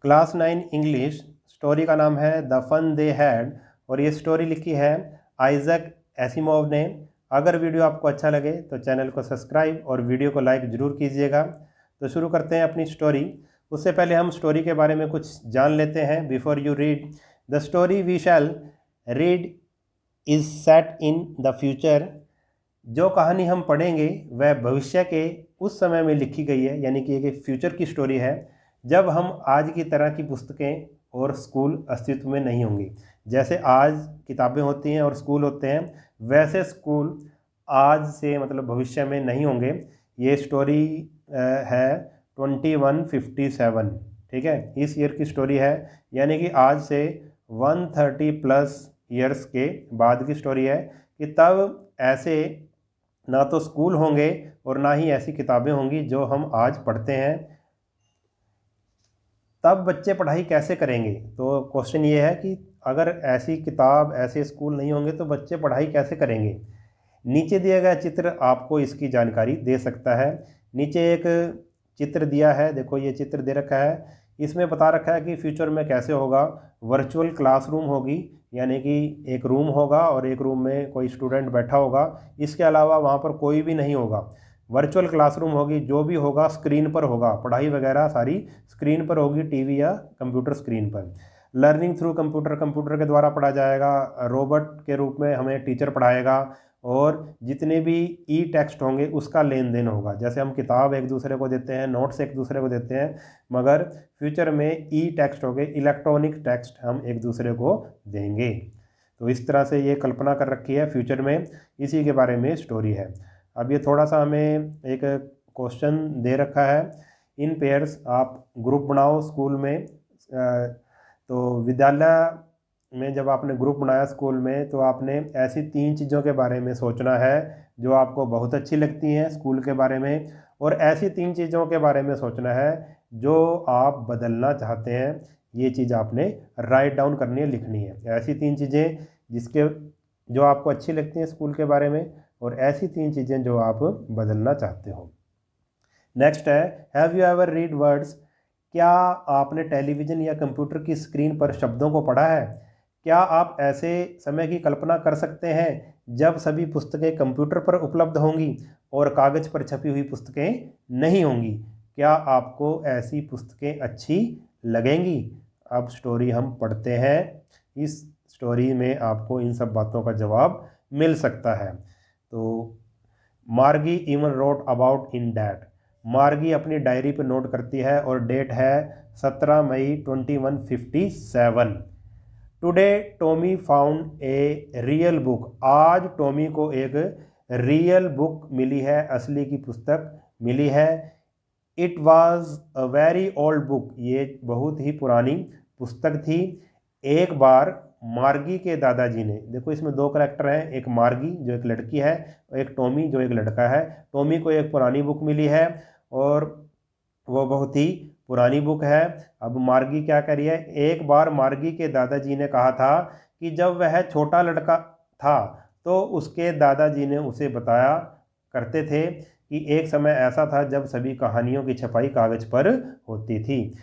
Class 9 English. Story का नाम है द फन दे हैड और ये स्टोरी लिखी है आइजक एसिमोव ने। अगर वीडियो आपको अच्छा लगे तो चैनल को सब्सक्राइब और वीडियो को लाइक ज़रूर कीजिएगा। तो शुरू करते हैं अपनी स्टोरी। उससे पहले हम स्टोरी के बारे में कुछ जान लेते हैं। Before you read the story we shall read is set in the future. जो कहानी हम पढ़ेंगे वह भविष्य के उस समय में लिखी गई है, यानी कि एक फ्यूचर की स्टोरी है जब हम आज की तरह की पुस्तकें और स्कूल अस्तित्व में नहीं होंगी। जैसे आज किताबें होती हैं और स्कूल होते हैं, वैसे स्कूल आज से मतलब भविष्य में नहीं होंगे। ये स्टोरी है 2157, ठीक है, इस ईयर की स्टोरी है, यानी कि आज से 130+ ईयर्स के बाद की स्टोरी है कि तब ऐसे ना तो स्कूल होंगे और ना ही ऐसी किताबें होंगी जो हम आज पढ़ते हैं। तब बच्चे पढ़ाई कैसे करेंगे? तो क्वेश्चन ये है कि अगर ऐसी किताब ऐसे स्कूल नहीं होंगे तो बच्चे पढ़ाई कैसे करेंगे। नीचे दिया गया चित्र आपको इसकी जानकारी दे सकता है। नीचे एक चित्र दिया है, देखो ये चित्र दे रखा है। इसमें बता रखा है कि फ्यूचर में कैसे होगा। वर्चुअल क्लासरूम होगी, यानी कि एक रूम होगा और एक रूम में कोई स्टूडेंट बैठा होगा, इसके अलावा वहाँ पर कोई भी नहीं होगा। वर्चुअल क्लासरूम होगी, जो भी होगा स्क्रीन पर होगा, पढ़ाई वगैरह सारी स्क्रीन पर होगी, टीवी या कंप्यूटर स्क्रीन पर। लर्निंग थ्रू कंप्यूटर, कंप्यूटर के द्वारा पढ़ा जाएगा। रोबोट के रूप में हमें टीचर पढ़ाएगा और जितने भी ई टेक्स्ट होंगे उसका लेन देन होगा। जैसे हम किताब एक दूसरे को देते हैं, नोट्स एक दूसरे को देते हैं, मगर फ्यूचर में ई टेक्स्ट होंगे, इलेक्ट्रॉनिक टेक्स्ट हम एक दूसरे को देंगे। तो इस तरह से ये कल्पना कर रखी है फ्यूचर में, इसी के बारे में स्टोरी है। अब ये थोड़ा सा हमें एक क्वेश्चन दे रखा है। इन पेयर्स आप ग्रुप बनाओ स्कूल में। तो विद्यालय में जब आपने ग्रुप बनाया स्कूल में तो आपने ऐसी 3 चीज़ों के बारे में सोचना है जो आपको बहुत अच्छी लगती हैं स्कूल के बारे में, और ऐसी 3 चीज़ों के बारे में सोचना है जो आप बदलना चाहते हैं। ये चीज़ आपने राइट डाउन करनी है, लिखनी है। ऐसी 3 चीज़ें जिसके जो आपको अच्छी लगती हैं स्कूल के बारे में, और ऐसी 3 चीज़ें जो आप बदलना चाहते हो। नेक्स्ट है have you ever read words. क्या आपने टेलीविज़न या कंप्यूटर की स्क्रीन पर शब्दों को पढ़ा है? क्या आप ऐसे समय की कल्पना कर सकते हैं जब सभी पुस्तकें कंप्यूटर पर उपलब्ध होंगी और कागज़ पर छपी हुई पुस्तकें नहीं होंगी? क्या आपको ऐसी पुस्तकें अच्छी लगेंगी? अब स्टोरी हम पढ़ते हैं। इस स्टोरी में आपको इन सब बातों का जवाब मिल सकता है। तो मार्गी even wrote about in that. मार्गी अपनी डायरी पर नोट करती है और डेट है 17 मई 2157। Today Tommy found a real book. आज टॉमी को एक रियल बुक मिली है, असली की पुस्तक मिली है। It was a very old book. ये बहुत ही पुरानी पुस्तक थी। एक बार मार्गी के दादाजी ने, देखो इसमें 2 करैक्टर हैं, एक मार्गी जो एक लड़की है और एक टॉमी जो एक लड़का है। टॉमी को एक पुरानी बुक मिली है और वो बहुत ही पुरानी बुक है। अब मार्गी क्या कह रही है? एक बार मार्गी के दादाजी ने कहा था कि जब वह छोटा लड़का था तो उसके दादाजी ने उसे बताया करते थे कि एक समय ऐसा था जब सभी कहानियों की छपाई कागज़ पर होती थी।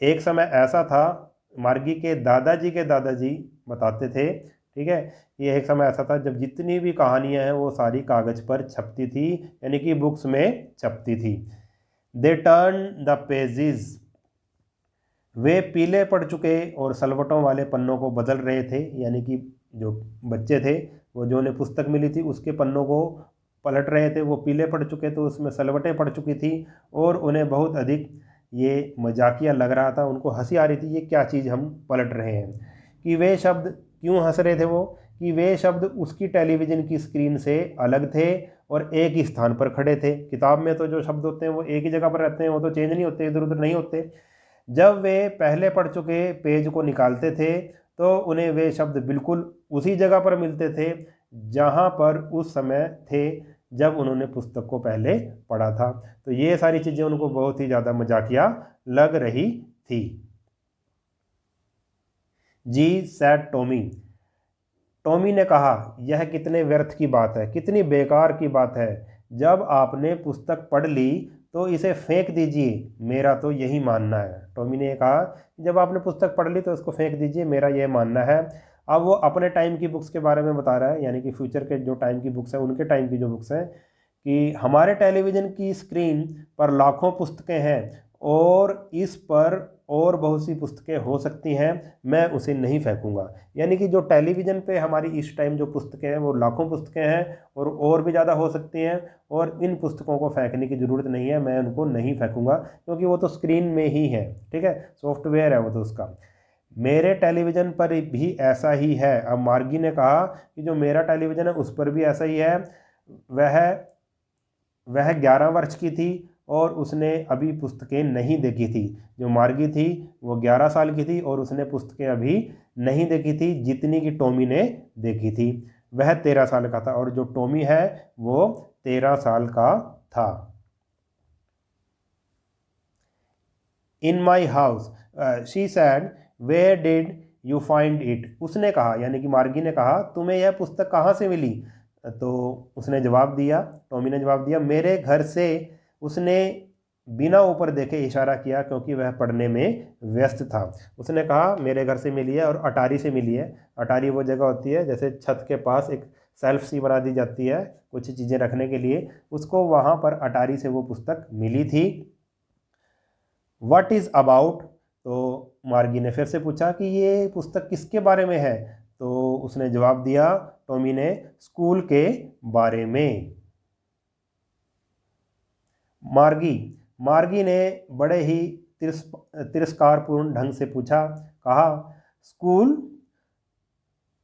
एक समय ऐसा था, मार्गी के दादाजी बताते थे, ठीक है, ये एक समय ऐसा था जब जितनी भी कहानियां हैं वो सारी कागज़ पर छपती थी, यानी कि बुक्स में छपती थी। They turn the pages. वे पीले पड़ चुके और सलवटों वाले पन्नों को बदल रहे थे, यानी कि जो बच्चे थे वो जो उन्हें पुस्तक मिली थी उसके पन्नों को पलट रहे थे। वो पीले पड़ चुके थे, उसमें सलवटें पड़ चुकी थी और उन्हें बहुत अधिक ये मजाकिया लग रहा था। उनको हंसी आ रही थी, ये क्या चीज़ हम पलट रहे हैं। कि वे शब्द क्यों हंस रहे थे वो? कि वे शब्द उसकी टेलीविज़न की स्क्रीन से अलग थे और एक ही स्थान पर खड़े थे। किताब में तो जो शब्द होते हैं वो एक ही जगह पर रहते हैं, वो तो चेंज नहीं होते, इधर उधर नहीं होते। जब वे पहले पढ़ चुके पेज को निकालते थे तो उन्हें वे शब्द बिल्कुल उसी जगह पर मिलते थे जहाँ पर उस समय थे जब उन्होंने पुस्तक को पहले पढ़ा था। तो ये सारी चीज़ें उनको बहुत ही ज़्यादा मजाकिया लग रही थी। जी सैड टॉमी। टॉमी ने कहा, यह कितने व्यर्थ की बात है, कितनी बेकार की बात है। जब आपने पुस्तक पढ़ ली तो इसे फेंक दीजिए, मेरा तो यही मानना है। टॉमी ने कहा जब आपने पुस्तक पढ़ ली तो इसको फेंक दीजिए, मेरा यह मानना है। अब वो अपने टाइम की बुक्स के बारे में बता रहा है, यानी कि फ्यूचर के जो टाइम की बुक्स हैं उनके टाइम की जो बुक्स हैं, कि हमारे टेलीविज़न की स्क्रीन पर लाखों पुस्तकें हैं और इस पर और बहुत सी पुस्तकें हो सकती हैं, मैं उसे नहीं फेंकूंगा। यानी कि जो टेलीविज़न पे हमारी इस टाइम जो पुस्तकें हैं वो लाखों पुस्तकें हैं और भी ज़्यादा हो सकती हैं, और इन पुस्तकों को फेंकने की ज़रूरत नहीं है, मैं उनको नहीं फेंकूंगा क्योंकि वो तो स्क्रीन में ही है, ठीक है, सॉफ्टवेयर है वो तो उसका। मेरे टेलीविज़न पर भी ऐसा ही है। अब मार्गी ने कहा कि जो मेरा टेलीविज़न है उस पर भी ऐसा ही है। वह वह 11 वर्ष की थी और उसने अभी पुस्तकें नहीं देखी थी। जो मार्गी थी वो 11 साल की थी और उसने पुस्तकें अभी नहीं देखी थी जितनी कि टॉमी ने देखी थी। वह 13 साल का था और जो टॉमी है वो 13 साल का था। In my house she said where did you find it. उसने कहा, यानी कि मार्गी ने कहा, तुम्हें यह पुस्तक कहाँ से मिली? तो उसने जवाब दिया, टॉमी ने जवाब दिया, मेरे घर से। उसने बिना ऊपर देखे इशारा किया क्योंकि वह पढ़ने में व्यस्त था। उसने कहा मेरे घर से मिली है और अटारी से मिली है। अटारी वो जगह होती है जैसे छत के पास एक सेल्फ सी बना दी जाती है कुछ चीज़ें रखने के लिए, उसको वहाँ पर अटारी से वो पुस्तक मिली थी। What is about? तो मार्गी ने फिर से पूछा कि ये पुस्तक किसके बारे में है? तो उसने जवाब दिया, टॉमी ने, स्कूल के बारे में। मार्गी ने बड़े ही तिरस्कारपूर्ण ढंग से पूछा, कहा, school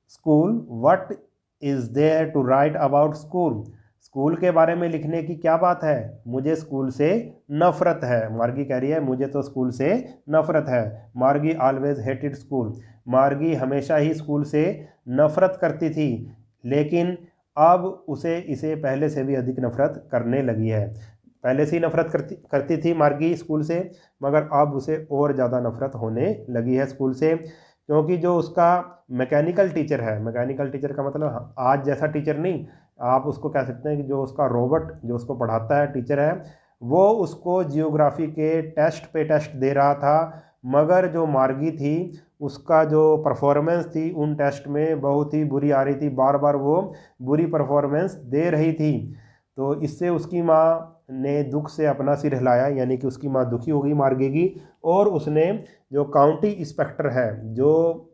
school what is there to write about school? School के बारे में लिखने की क्या बात है? मुझे स्कूल से नफ़रत है। मार्गी कह रही है मुझे तो स्कूल से नफ़रत है। मार्गी ऑलवेज हेटेड स्कूल। मार्गी हमेशा ही स्कूल से नफ़रत करती थी, लेकिन अब उसे इसे पहले से भी अधिक नफ़रत करने लगी है। पहले से ही नफ़रत करती थी मार्गी स्कूल से, मगर अब उसे और ज़्यादा नफ़रत होने लगी है स्कूल से, क्योंकि जो उसका मैकेनिकल टीचर है, मैकेनिकल टीचर का मतलब आज जैसा टीचर नहीं, आप उसको कह सकते हैं कि जो उसका रोबोट जो उसको पढ़ाता है टीचर है, वो उसको जियोग्राफी के टेस्ट पे टेस्ट दे रहा था, मगर जो मार्गी थी उसका जो परफॉर्मेंस थी उन टेस्ट में बहुत ही बुरी आ रही थी, बार बार वो बुरी परफॉर्मेंस दे रही थी। तो इससे उसकी माँ ने दुख से अपना सिर हिलाया, यानी कि उसकी माँ दुखी हो गई मार्गी की, और उसने जो काउंटी इंस्पेक्टर है, जो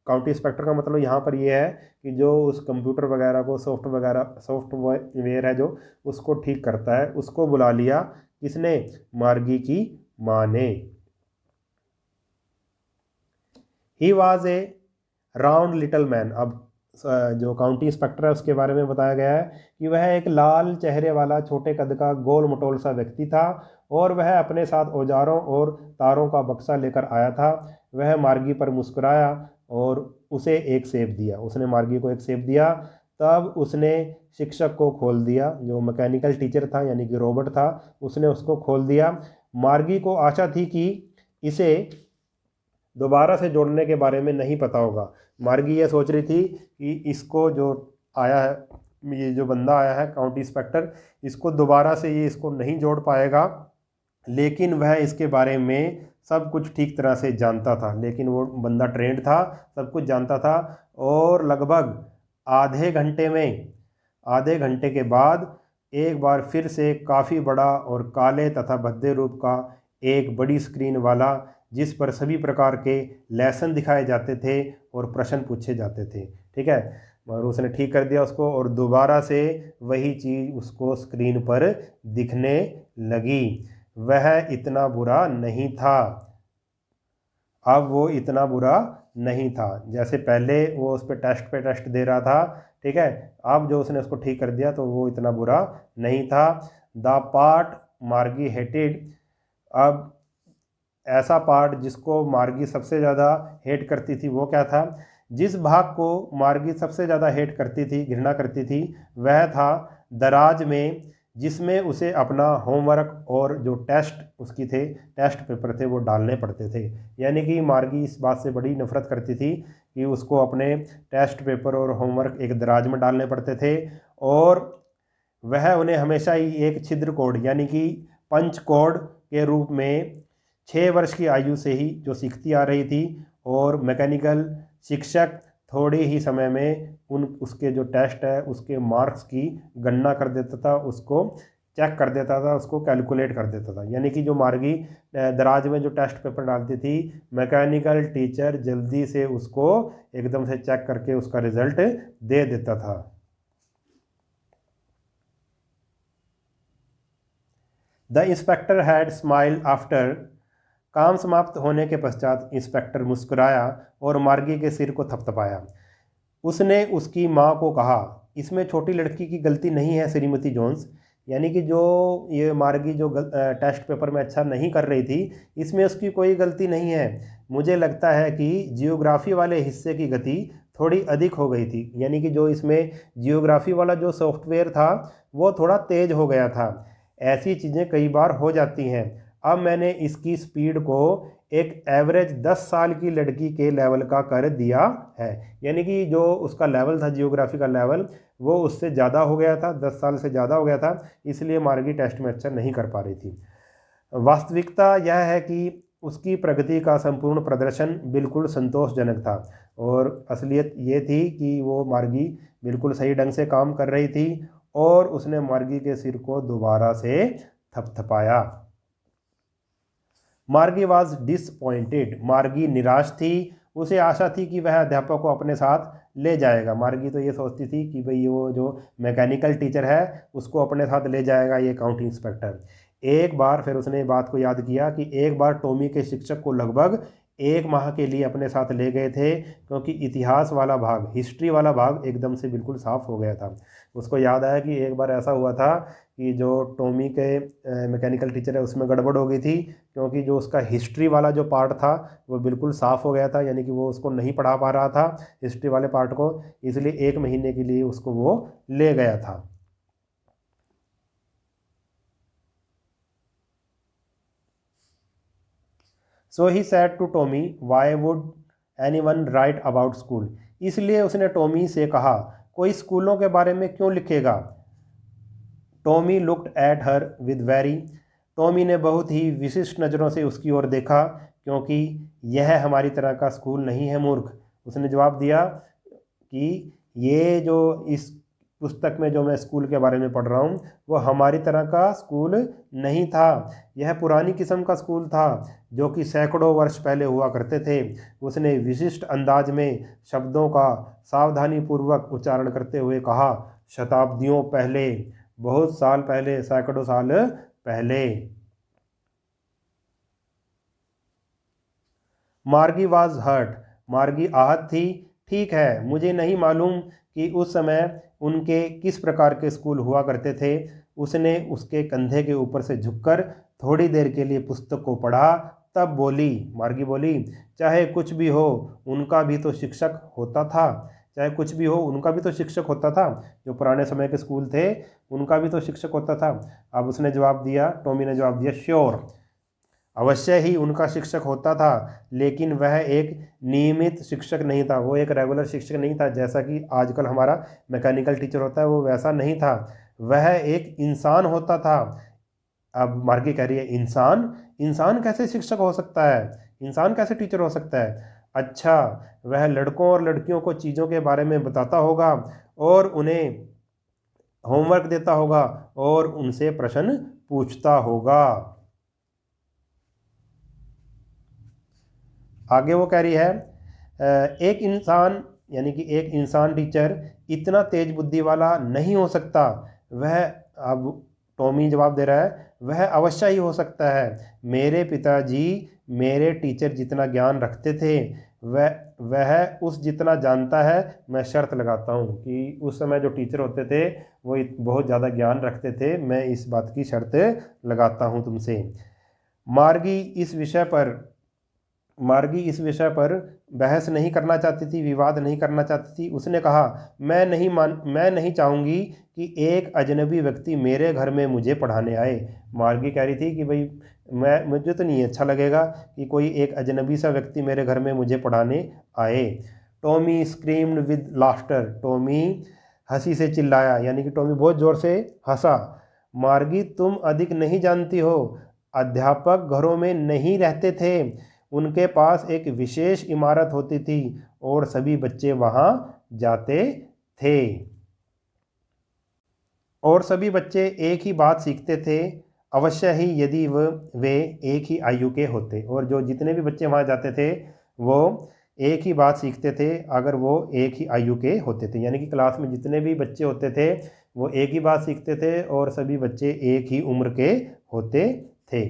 काउंटी इंस्पेक्टर का मतलब यहाँ पर ये है कि जो उस कंप्यूटर वगैरह को सॉफ्टवेयर है जो उसको ठीक करता है, उसको बुला लिया। किसने? मार्गी की माँ ने। He was A round little man. अब जो काउंटी इंस्पेक्टर है उसके बारे में बताया गया है कि वह एक लाल चेहरे वाला छोटे कद का गोल मटोल सा व्यक्ति था और वह अपने साथ औजारों और तारों का बक्सा लेकर आया था। वह मार्गी पर मुस्कुराया और उसे एक सेब दिया। उसने मार्गी को एक सेब दिया। तब उसने शिक्षक को खोल दिया, जो मैकेनिकल टीचर था यानी कि रोबोट था, उसने उसको खोल दिया। मार्गी को आशा थी कि इसे दोबारा से जोड़ने के बारे में नहीं पता होगा। मार्गी ये सोच रही थी कि इसको जो आया है, ये जो बंदा आया है काउंटी इंस्पेक्टर, इसको दोबारा से ये इसको नहीं जोड़ पाएगा, लेकिन वह इसके बारे में सब कुछ ठीक तरह से जानता था। लेकिन वो बंदा ट्रेंड था, सब कुछ जानता था। और लगभग आधे घंटे के बाद एक बार फिर से काफ़ी बड़ा और काले तथा भद्दे रूप का एक बड़ी स्क्रीन वाला, जिस पर सभी प्रकार के लेसन दिखाए जाते थे और प्रश्न पूछे जाते थे, ठीक है, और उसने ठीक कर दिया उसको, और दोबारा से वही चीज़ उसको स्क्रीन पर दिखने लगी। वह इतना बुरा नहीं था। अब वो इतना बुरा नहीं था जैसे पहले वो उस पर टेस्ट पे टेस्ट दे रहा था, ठीक है। अब जो उसने उसको ठीक कर दिया तो वो इतना बुरा नहीं था। द पार्ट मार्गी हेटेड। अब ऐसा पार्ट जिसको मार्गी सबसे ज़्यादा हेट करती थी वो क्या था? जिस भाग को मार्गी सबसे ज़्यादा हेट करती थी, घृणा करती थी, वह था दराज में, जिसमें उसे अपना होमवर्क और जो टेस्ट उसकी थे, टेस्ट पेपर थे, वो डालने पड़ते थे। यानी कि मार्गी इस बात से बड़ी नफ़रत करती थी कि उसको अपने टेस्ट पेपर और होमवर्क एक दराज में डालने पड़ते थे, और वह उन्हें हमेशा ही एक छिद्र कोड यानी कि पंचकोड के रूप में 6 वर्ष की आयु से ही जो सीखती आ रही थी, और मैकेनिकल शिक्षक थोड़े ही समय में उसके जो टेस्ट है उसके मार्क्स की गणना कर देता था, उसको चेक कर देता था, उसको कैलकुलेट कर देता था। यानी कि जो मार्गी दराज में जो टेस्ट पेपर डालती थी, मैकेनिकल टीचर जल्दी से उसको एकदम से चेक करके उसका रिजल्ट दे देता था। The inspector had smile after. काम समाप्त होने के पश्चात इंस्पेक्टर मुस्कुराया और मार्गी के सिर को थपथपाया। उसने उसकी माँ को कहा, इसमें छोटी लड़की की गलती नहीं है श्रीमती जोन्स। यानी कि जो ये मार्गी जो टेस्ट पेपर में अच्छा नहीं कर रही थी, इसमें उसकी कोई गलती नहीं है। मुझे लगता है कि जियोग्राफी वाले हिस्से की गति थोड़ी अधिक हो गई थी। यानी कि जो इसमें जियोग्राफी वाला जो सॉफ्टवेयर था वो थोड़ा तेज़ हो गया था। ऐसी चीज़ें कई बार हो जाती हैं। अब मैंने इसकी स्पीड को एक एवरेज 10 साल की लड़की के लेवल का कर दिया है। यानी कि जो उसका लेवल था जियोग्राफी का लेवल, वो उससे ज़्यादा हो गया था, 10 साल से ज़्यादा हो गया था, इसलिए मार्गी टेस्ट में अच्छा नहीं कर पा रही थी। वास्तविकता यह है कि उसकी प्रगति का संपूर्ण प्रदर्शन बिल्कुल संतोषजनक था, और असलियत ये थी कि वो मार्गी बिल्कुल सही ढंग से काम कर रही थी, और उसने मार्गी के सिर को दोबारा से थपथपाया। मार्गी वॉज डिसपॉइंटेड। मार्गी निराश थी। उसे आशा थी कि वह अध्यापक को अपने साथ ले जाएगा। मार्गी तो ये सोचती थी कि भाई वो जो मैकेनिकल टीचर है उसको अपने साथ ले जाएगा ये काउंटी इंस्पेक्टर। एक बार फिर उसने बात को याद किया कि एक बार टॉमी के शिक्षक को लगभग 1 माह के लिए अपने साथ ले गए थे, क्योंकि इतिहास वाला भाग, हिस्ट्री वाला भाग एकदम से बिल्कुल साफ़ हो गया था। उसको याद आया कि एक बार ऐसा हुआ था कि जो टॉमी के मैकेनिकल टीचर है उसमें गड़बड़ हो गई थी, क्योंकि जो उसका हिस्ट्री वाला जो पार्ट था वो बिल्कुल साफ़ हो गया था। यानी कि वो उसको नहीं पढ़ा पा रहा था हिस्ट्री वाले पार्ट को, इसलिए 1 महीने के लिए उसको वो ले गया था। So he said to Tommy, why would anyone write about school. इसलिए उसने टॉमी से कहा, कोई स्कूलों के बारे में क्यों लिखेगा। Tommy looked at her with very. Tommy ने बहुत ही विशिष्ट नज़रों से उसकी ओर देखा, क्योंकि यह हमारी तरह का स्कूल नहीं है मूर्ख। उसने जवाब दिया कि ये जो इस पुस्तक में जो मैं स्कूल के बारे में पढ़ रहा हूँ वो हमारी तरह का स्कूल नहीं था। यह पुरानी किस्म का स्कूल था जो कि सैकड़ों वर्ष पहले हुआ करते थे। उसने विशिष्ट अंदाज में शब्दों का सावधानीपूर्वक उच्चारण करते हुए कहा, शताब्दियों पहले, बहुत साल पहले, सैकड़ों साल पहले। मार्गी वाज हर्ट। मार्गी आहत थी। ठीक है, मुझे नहीं मालूम कि उस समय उनके किस प्रकार के स्कूल हुआ करते थे। उसने उसके कंधे के ऊपर से झुककर थोड़ी देर के लिए पुस्तक को पढ़ा, तब बोली, मार्गी बोली, चाहे कुछ भी हो उनका भी तो शिक्षक होता था। चाहे कुछ भी हो उनका भी तो शिक्षक होता था। जो पुराने समय के स्कूल थे उनका भी तो शिक्षक होता था। अब उसने जवाब दिया, टॉमी ने जवाब दिया, श्योर, अवश्य ही उनका शिक्षक होता था, लेकिन वह एक नियमित शिक्षक नहीं था। वो एक रेगुलर शिक्षक नहीं था, जैसा कि आजकल हमारा मैकेनिकल टीचर होता है, वो वैसा नहीं था। वह एक इंसान होता था। अब मार्गी कह रही है, इंसान? इंसान कैसे शिक्षक हो सकता है? इंसान कैसे टीचर हो सकता है? अच्छा, वह लड़कों और लड़कियों को चीज़ों के बारे में बताता होगा और उन्हें होमवर्क देता होगा और उनसे प्रश्न पूछता होगा। आगे वो कह रही है, एक इंसान, यानी कि एक इंसान टीचर इतना तेज बुद्धि वाला नहीं हो सकता। वह, अब टॉमी जवाब दे रहा है, वह अवश्य ही हो सकता है। मेरे पिताजी मेरे टीचर जितना ज्ञान रखते थे, वह उस जितना जानता है। मैं शर्त लगाता हूँ कि उस समय जो टीचर होते थे वो बहुत ज़्यादा ज्ञान रखते थे। मैं इस बात की शर्त लगाता हूँ तुमसे। मार्गी इस विषय पर बहस नहीं करना चाहती थी, विवाद नहीं करना चाहती थी। उसने कहा, मैं नहीं चाहूँगी कि एक अजनबी व्यक्ति मेरे घर में मुझे पढ़ाने आए। मार्गी कह रही थी कि भाई मुझे तो नहीं अच्छा लगेगा कि कोई एक अजनबी सा व्यक्ति मेरे घर में मुझे पढ़ाने आए। Tommy screamed with laughter. Tommy हंसी से चिल्लाया, यानी कि टॉमी बहुत ज़ोर से हंसा। मार्गी तुम अधिक नहीं जानती हो, अध्यापक घरों में नहीं रहते थे, उनके पास एक विशेष इमारत होती थी और सभी बच्चे वहाँ जाते थे। और सभी बच्चे एक ही बात सीखते थे, अवश्य ही यदि वे एक ही आयु के होते। और जो जितने भी बच्चे वहाँ जाते थे वो एक ही बात सीखते थे अगर वो एक ही आयु के होते थे, यानी कि क्लास में जितने भी बच्चे होते थे वो एक ही बात सीखते थे और सभी बच्चे एक ही उम्र के होते थे।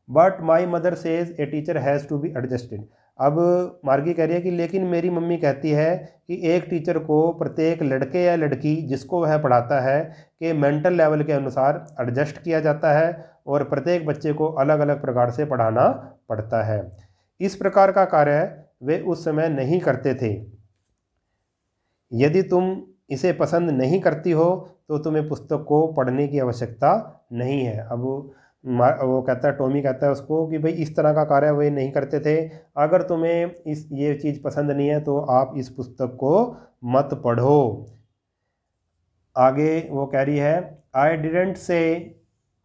But my mother says a teacher has to be adjusted. अब मार्गी कह रही है कि लेकिन मेरी मम्मी कहती है कि एक टीचर को प्रत्येक लड़के या लड़की जिसको वह पढ़ाता है के मेंटल लेवल के अनुसार एडजस्ट किया जाता है और प्रत्येक बच्चे को अलग अलग प्रकार से पढ़ाना पड़ता है। इस प्रकार का कार्य वे उस समय नहीं करते थे। यदि तुम इसे पसंद नहीं करती हो तो तुम्हें पुस्तक को पढ़ने की आवश्यकता नहीं है। अब वो कहता है, टॉमी कहता है उसको कि भाई इस तरह का कार्य वे नहीं करते थे, अगर तुम्हें ये चीज़ पसंद नहीं है तो आप इस पुस्तक को मत पढ़ो। आगे वो कह रही है, I didn't say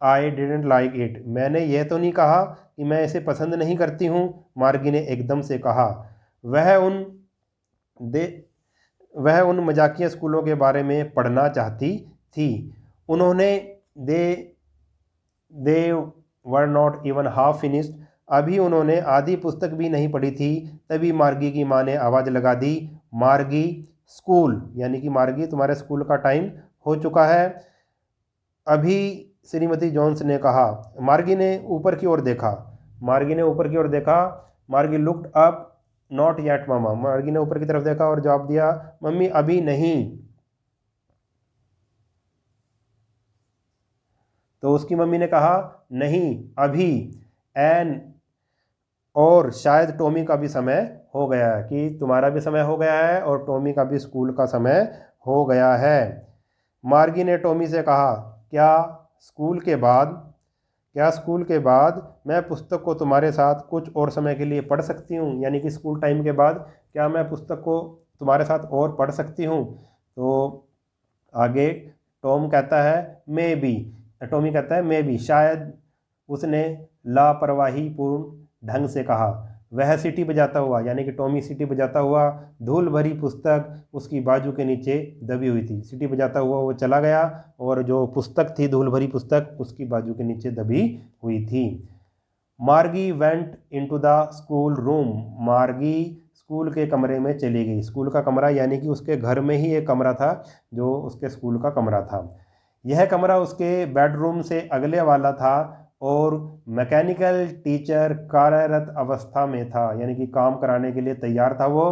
I didn't like it. मैंने यह तो नहीं कहा कि मैं इसे पसंद नहीं करती हूँ, मार्गी ने एकदम से कहा। वह उन मजाकिया स्कूलों के बारे में पढ़ना चाहती थी। उन्होंने they were not even half finished. अभी उन्होंने आधी पुस्तक भी नहीं पढ़ी थी, तभी मार्गी की माँ ने आवाज़ लगा दी, मार्गी स्कूल, यानी कि मार्गी तुम्हारे स्कूल का टाइम हो चुका है। अभी श्रीमती जोन्स ने कहा। मार्गी ने ऊपर की ओर देखा। मार्गी लुक्ड अप, नॉट येट मामा। मार्गी ने ऊपर की तरफ देखा और जवाब दिया, मम्मी अभी नहीं। तो उसकी मम्मी ने कहा, नहीं अभी। एन और शायद टॉमी का भी समय हो गया है, कि तुम्हारा भी समय हो गया है और टॉमी का भी स्कूल का समय हो गया है। मार्गी ने टॉमी से कहा, क्या स्कूल के बाद मैं पुस्तक को तुम्हारे साथ कुछ और समय के लिए पढ़ सकती हूँ, यानी कि स्कूल टाइम के बाद क्या मैं पुस्तक को तुम्हारे साथ और पढ़ सकती हूँ। तो आगे टॉमी कहता है मे बी, शायद उसने लापरवाहीपूर्ण ढंग से कहा। वह सीटी बजाता हुआ, यानी कि टॉमी सीटी बजाता हुआ, धूल भरी पुस्तक उसकी बाजू के नीचे दबी हुई थी। सीटी बजाता हुआ वो चला गया और जो पुस्तक थी, धूल भरी पुस्तक, उसकी बाजू के नीचे दबी हुई थी। मार्गी went into the school room. मार्गी स्कूल के कमरे में चली गई। स्कूल का कमरा यानी कि उसके घर में ही एक कमरा था जो उसके स्कूल का कमरा था। यह कमरा उसके बेडरूम से अगले वाला था और मैकेनिकल टीचर कार्यरत अवस्था में था, यानी कि काम कराने के लिए तैयार था वो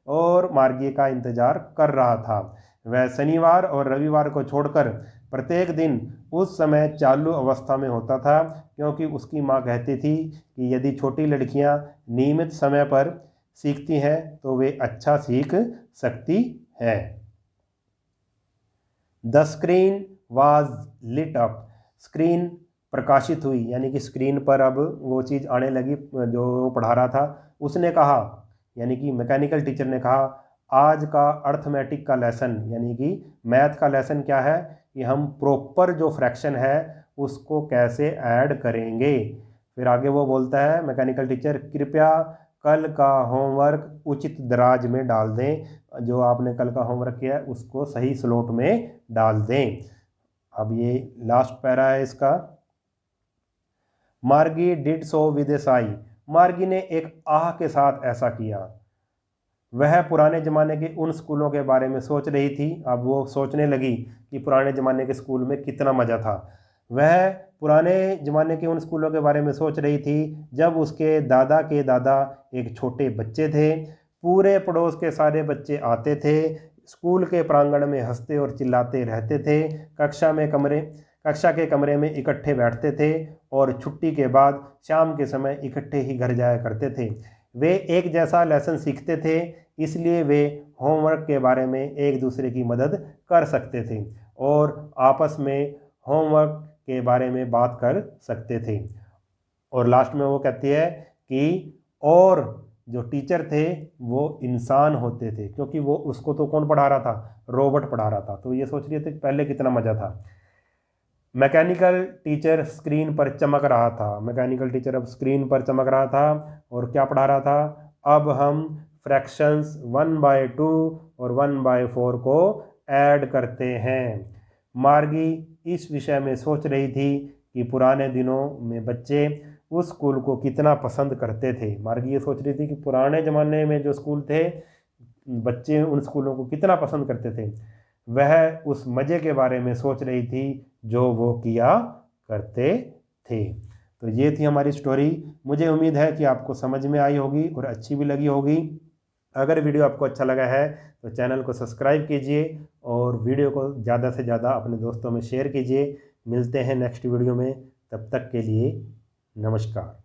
और मार्गी का इंतजार कर रहा था। वह शनिवार और रविवार को छोड़कर प्रत्येक दिन उस समय चालू अवस्था में होता था, क्योंकि उसकी माँ कहती थी कि यदि छोटी लड़कियाँ नियमित समय पर सीखती हैं तो वे अच्छा सीख सकती हैं। The screen was lit up. Screen प्रकाशित हुई, यानी कि स्क्रीन पर अब वो चीज़ आने लगी जो वो पढ़ा रहा था। उसने कहा, यानी कि मैकेनिकल टीचर ने कहा, आज का अर्थमेटिक का लेसन, यानी कि मैथ का लेसन क्या है कि हम प्रॉपर जो फ्रैक्शन है उसको कैसे ऐड करेंगे। फिर आगे वो बोलता है मैकेनिकल टीचर, कृपया कल का होमवर्क उचित दराज में डाल दें। जो आपने कल का होमवर्क किया है उसको सही स्लॉट में डाल दें। अब ये लास्ट पैरा है इसका। मार्गी डिड सो विद ए साई। मार्गी ने एक आह के साथ ऐसा किया। वह पुराने ज़माने के उन स्कूलों के बारे में सोच रही थी। अब वो सोचने लगी कि पुराने ज़माने के स्कूल में कितना मज़ा था। वह पुराने ज़माने के उन स्कूलों के बारे में सोच रही थी जब उसके दादा के दादा एक छोटे बच्चे थे। पूरे पड़ोस के सारे बच्चे आते थे, स्कूल के प्रांगण में हंसते और चिल्लाते रहते थे, कक्षा के कमरे में इकट्ठे बैठते थे और छुट्टी के बाद शाम के समय इकट्ठे ही घर जाया करते थे। वे एक जैसा लेसन सीखते थे, इसलिए वे होमवर्क के बारे में एक दूसरे की मदद कर सकते थे और आपस में होमवर्क के बारे में बात कर सकते थे। और लास्ट में वो कहती है कि और जो टीचर थे वो इंसान होते थे, क्योंकि वो उसको तो कौन पढ़ा रहा था, रोबोट पढ़ा रहा था। तो ये सोच रही थी पहले कितना मज़ा था। मैकेनिकल टीचर स्क्रीन पर चमक रहा था। मैकेनिकल टीचर अब स्क्रीन पर चमक रहा था और क्या पढ़ा रहा था? अब हम फ्रैक्शंस 1/2 और 1/4 को ऐड करते हैं। मार्गी इस विषय में सोच रही थी कि पुराने दिनों में बच्चे उस स्कूल को कितना पसंद करते थे। मार्गी ये सोच रही थी कि पुराने ज़माने में जो स्कूल थे, बच्चे उन स्कूलों को कितना पसंद करते थे। वह उस मज़े के बारे में सोच रही थी जो वो किया करते थे। तो ये थी हमारी स्टोरी। मुझे उम्मीद है कि आपको समझ में आई होगी और अच्छी भी लगी होगी। अगर वीडियो आपको अच्छा लगा है तो चैनल को सब्सक्राइब कीजिए और वीडियो को ज़्यादा से ज़्यादा अपने दोस्तों में शेयर कीजिए। मिलते हैं नेक्स्ट वीडियो में, तब तक के लिए नमस्कार।